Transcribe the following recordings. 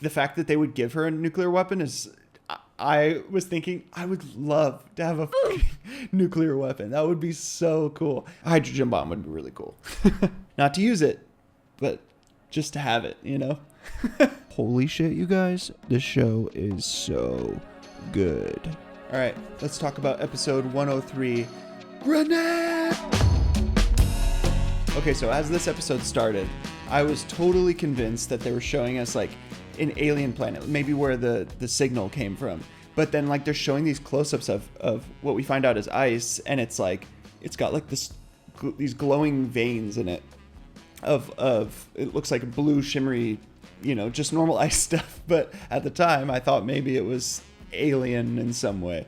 the fact that they would give her a nuclear weapon is, I was thinking I would love to have a fucking nuclear weapon. That would be so cool. A hydrogen bomb would be really cool. Not to use it, but just to have it, you know? Holy shit, you guys. This show is so good. All right, let's talk about episode 103, Grenade! Okay, so as this episode started, I was totally convinced that they were showing us like an alien planet, maybe where the signal came from. But then like they're showing these close-ups of what we find out is ice, and it's like it's got like these glowing veins in it of it looks like blue shimmery, you know, just normal ice stuff. But at the time I thought maybe it was alien in some way.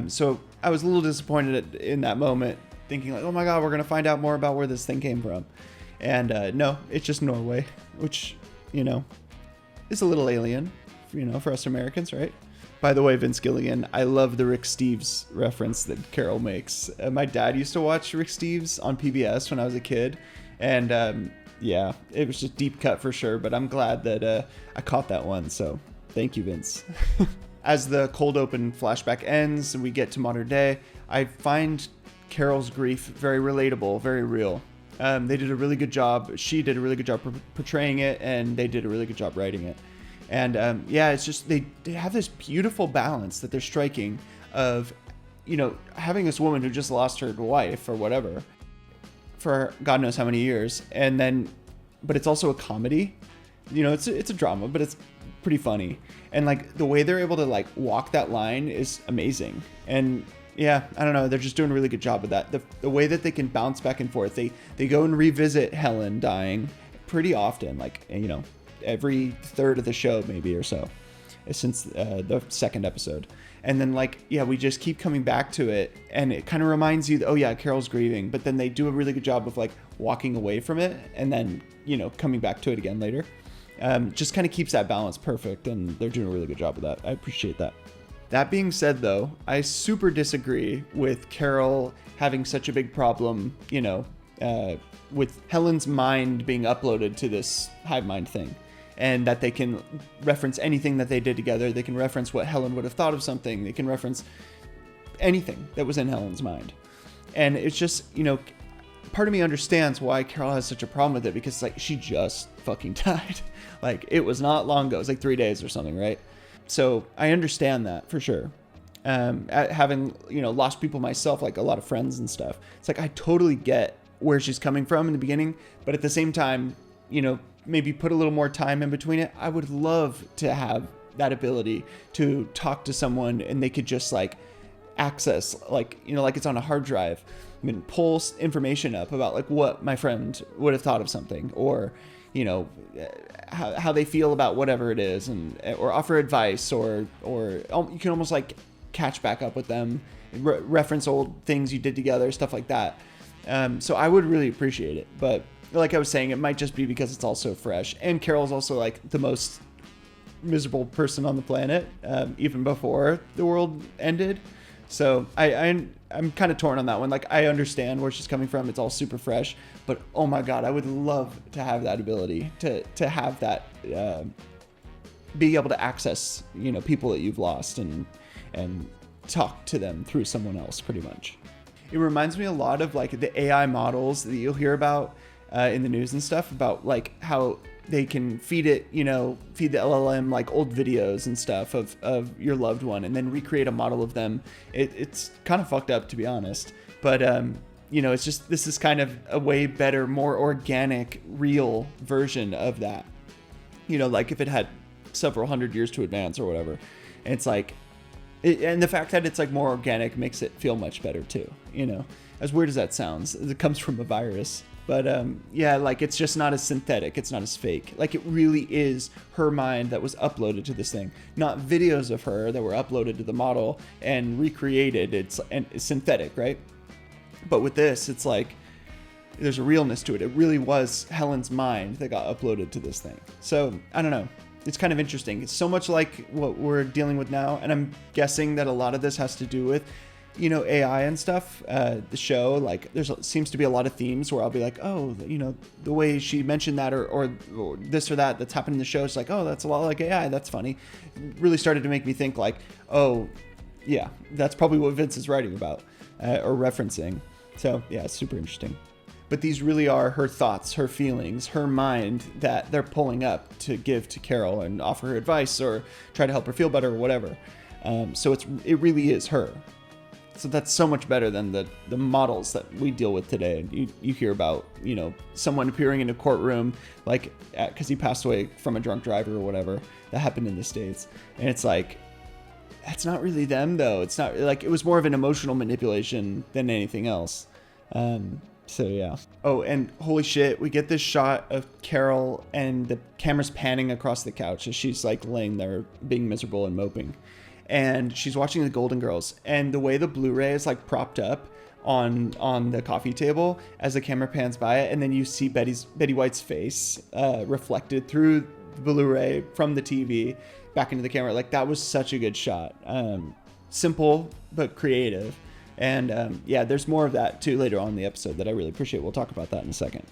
So I was a little disappointed in that moment, thinking like, oh my god, we're gonna find out more about where this thing came from. And no, it's just Norway, which, you know, is a little alien, you know, for us Americans, right? By the way, Vince Gilligan, I love the Rick Steves reference that Carol makes. My dad used to watch Rick Steves on PBS when I was a kid. And yeah, it was just deep cut for sure. But I'm glad that I caught that one. So thank you, Vince. As the cold open flashback ends and we get to modern day, I find Carol's grief very relatable, very real. They did a really good job. She did a really good job portraying it, and they did a really good job writing it. And yeah, it's just they have this beautiful balance that they're striking of, you know, having this woman who just lost her wife or whatever for God knows how many years, and then, but it's also a comedy. You know, it's a drama, but it's pretty funny, and like the way they're able to like walk that line is amazing. And yeah, I don't know. They're just doing a really good job of that. The way that they can bounce back and forth. They go and revisit Helen dying pretty often, like, you know, every third of the show maybe or so, since the second episode. And then like, yeah, we just keep coming back to it, and it kind of reminds you that, oh yeah, Carol's grieving, but then they do a really good job of like walking away from it and then, you know, coming back to it again later. Just kind of keeps that balance perfect, and they're doing a really good job of that. I appreciate that. That being said, though, I super disagree with Carol having such a big problem, you know, with Helen's mind being uploaded to this hive mind thing, and that they can reference anything that they did together. They can reference what Helen would have thought of something. They can reference anything that was in Helen's mind. And it's just, you know, part of me understands why Carol has such a problem with it, because like she just fucking died. Like it was not long ago. It was like 3 days or something, right? So I understand that for sure. Having, you know, lost people myself, like a lot of friends and stuff, it's like I totally get where she's coming from in the beginning, but at the same time, you know, maybe put a little more time in between it. I would love to have that ability to talk to someone and they could just like access, like, you know, like it's on a hard drive, I mean, pull information up about like what my friend would have thought of something, or, you know, how they feel about whatever it is, and or offer advice, or you can almost like catch back up with them, reference old things you did together, stuff like that. So I would really appreciate it, but like I was saying, it might just be because it's all so fresh, and Carol's also like the most miserable person on the planet, even before the world ended. So I'm kind of torn on that one. Like I understand where she's coming from. It's all super fresh, but oh my God, I would love to have that ability to have that, be able to access, you know, people that you've lost and talk to them through someone else pretty much. It reminds me a lot of like the AI models that you'll hear about in the news and stuff, about like how they can feed the LLM like old videos and stuff of your loved one and then recreate a model of them. It's kind of fucked up, to be honest. But, you know, it's just, this is kind of a way better, more organic, real version of that. You know, like if it had several hundred years to advance or whatever. And it's like, and the fact that it's like more organic makes it feel much better too, you know, as weird as that sounds. It comes from a virus. But yeah, like it's just not as synthetic. It's not as fake. Like it really is her mind that was uploaded to this thing, not videos of her that were uploaded to the model and recreated. It's synthetic, right? But with this, it's like there's a realness to it. It really was Helen's mind that got uploaded to this thing. So I don't know. It's kind of interesting. It's so much like what we're dealing with now. And I'm guessing that a lot of this has to do with AI and stuff, the show, like seems to be a lot of themes where I'll be like, oh, the way she mentioned that or this or that's happened in the show, it's like, oh, that's a lot like AI. That's funny. It really started to make me think like, oh, yeah, that's probably what Vince is writing about or referencing. So yeah, it's super interesting. But these really are her thoughts, her feelings, her mind that they're pulling up to give to Carol and offer her advice or try to help her feel better or whatever. So it really is her. So that's so much better than the models that we deal with today. You hear about, someone appearing in a courtroom, like, because he passed away from a drunk driver or whatever. That happened in the States. And it's like, that's not really them, though. It's not like, it was more of an emotional manipulation than anything else. So yeah. Oh, and holy shit, we get this shot of Carol and the camera's panning across the couch as she's like laying there being miserable and moping. And she's watching the Golden Girls, and the way the Blu-ray is like propped up on the coffee table as the camera pans by it, and then you see Betty White's face reflected through the Blu-ray from the TV back into the camera. Like, that was such a good shot. Simple but creative. And yeah, there's more of that too later on in the episode that I really appreciate. We'll talk about that in a second.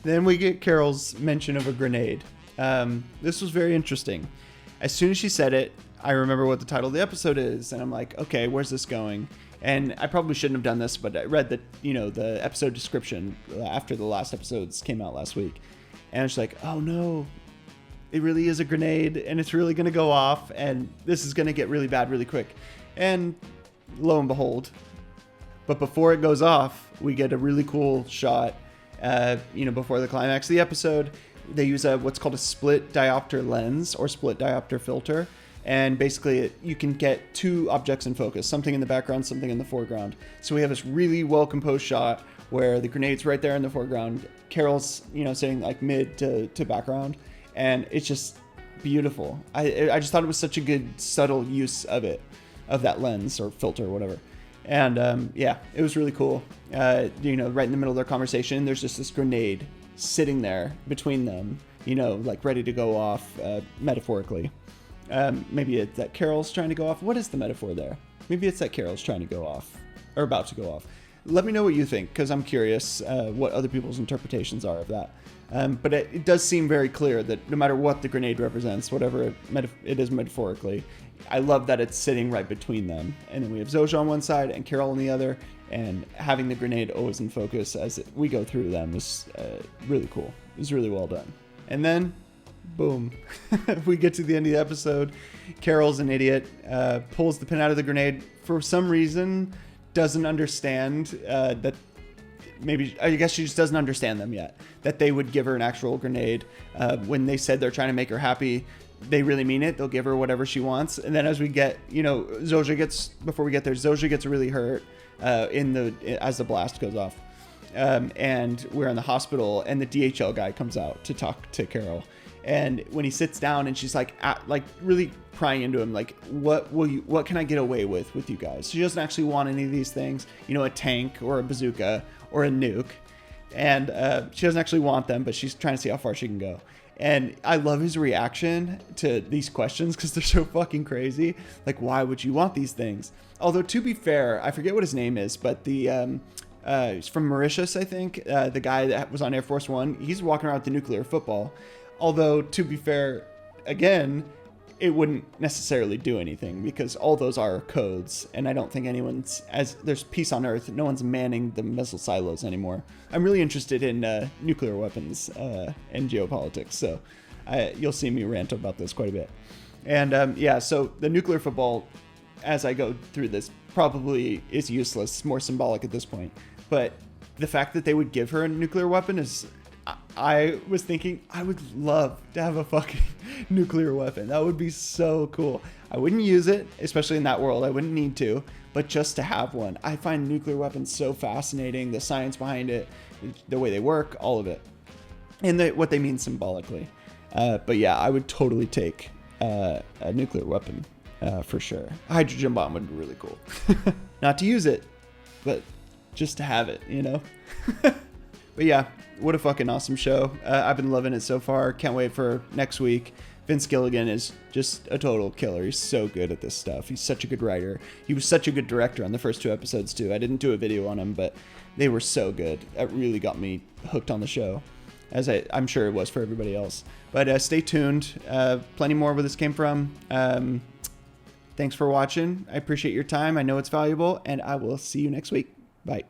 Then we get Carol's mention of a grenade. This was very interesting. As soon as she said it, I remember what the title of the episode is, and I'm like, okay, where's this going? And I probably shouldn't have done this, but I read the episode description after the last episodes came out last week, and it's like, oh no, it really is a grenade, and it's really going to go off, and this is going to get really bad really quick. And lo and behold, but before it goes off, we get a really cool shot, before the climax of the episode. They use what's called a split diopter lens or split diopter filter. And basically you can get two objects in focus, something in the background, something in the foreground. So we have this really well composed shot where the grenade's right there in the foreground. Carol's, sitting like mid to background. And it's just beautiful. I just thought it was such a good subtle use of that lens or filter or whatever. And yeah, it was really cool. Right in the middle of their conversation, there's just this grenade sitting there between them, like ready to go off, metaphorically. Maybe it's that Carol's trying to go off. What is the metaphor there? Maybe it's that Carol's trying to go off or about to go off. Let me know what you think, because I'm curious what other people's interpretations are of that. But it does seem very clear that no matter what the grenade represents, whatever it is metaphorically, I love that it's sitting right between them. And then we have Zoja on one side and Carol on the other, and having the grenade always in focus as we go through them is really cool. It was really well done. And then, boom, we get to the end of the episode. Carol's an idiot, pulls the pin out of the grenade. For some reason, doesn't understand that maybe, I guess she just doesn't understand them yet, that they would give her an actual grenade. When they said they're trying to make her happy, they really mean it. They'll give her whatever she wants. And then as we get, before we get there, Zoja gets really hurt as the blast goes off. And we're in the hospital, and the DHL guy comes out to talk to Carol. And when he sits down and she's like really prying into him, like, what can I get away with you guys? She doesn't actually want any of these things, a tank or a bazooka or a nuke. And she doesn't actually want them, but she's trying to see how far she can go. And I love his reaction to these questions because they're so fucking crazy. Like, why would you want these things? Although, to be fair, I forget what his name is, but the he's from Mauritius, I think. The guy that was on Air Force One, he's walking around with the nuclear football. Although, to be fair, again, it wouldn't necessarily do anything because all those are codes, and I don't think as there's peace on Earth, no one's manning the missile silos anymore. I'm really interested in nuclear weapons and geopolitics, so you'll see me rant about this quite a bit. And yeah, so the nuclear football, as I go through this, probably is useless, more symbolic at this point. But the fact that they would give her a nuclear weapon is... I was thinking I would love to have a fucking nuclear weapon. That would be so cool. I wouldn't use it, especially in that world. I wouldn't need to, but just to have one. I find nuclear weapons so fascinating, the science behind it, the way they work, all of it, and what they mean symbolically. But yeah, I would totally take a nuclear weapon for sure. A hydrogen bomb would be really cool. Not to use it, but just to have it, But yeah, what a fucking awesome show. I've been loving it so far. Can't wait for next week. Vince Gilligan is just a total killer. He's so good at this stuff. He's such a good writer. He was such a good director on the first 2 episodes too. I didn't do a video on him, but they were so good. It really got me hooked on the show, as I'm sure it was for everybody else. But stay tuned. Plenty more where this came from. Thanks for watching. I appreciate your time. I know it's valuable, and I will see you next week. Bye.